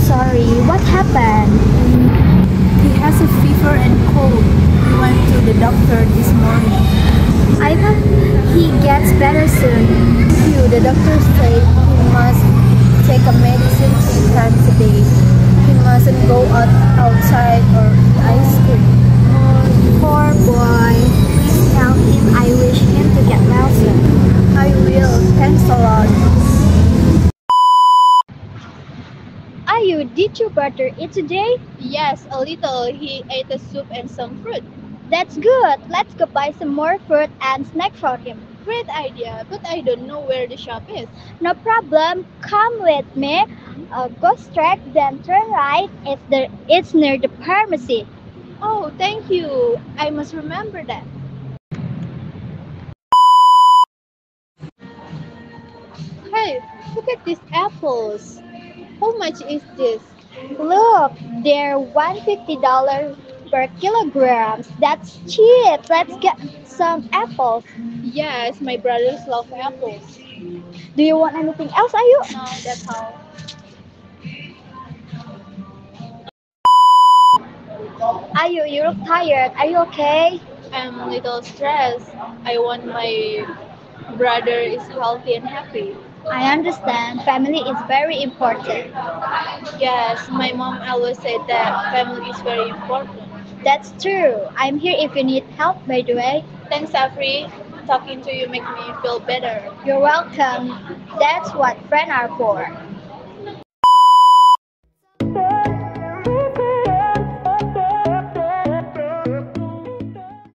sorry. What happened? He has a fever and cold. We went to the doctor this morning. I hope he gets better soon. The doctor said he must take a medicine 3 times a day. He mustn't go outside or eat ice cream. Poor boy. Please tell him I wish him to get well soon. I will. Thanks a lot. Ayu, did your brother eat today? Yes, a little. He ate a soup and some fruit. That's good. Let's go buy some more fruit and snack for him. Great idea, but I don't know where the shop is. No problem. Come with me. Go straight, then turn right. It's near the pharmacy. Oh, thank you. I must remember that. Hey, look at these apples. How much is this? Look, they're $150 per kilogram. That's cheap. Let's get some apples. Yes, my brothers love apples. Do you want anything else, Ayu? No, that's all. Ayu, you look tired. Are you okay? I'm a little stressed. I want my brother is healthy and happy. I understand. Family is very important. Yes, my mom always said that family is very important. That's true. I'm here if you need help, by the way. Thanks, Afri. Talking to you make me feel better. You're welcome. That's what friends are for.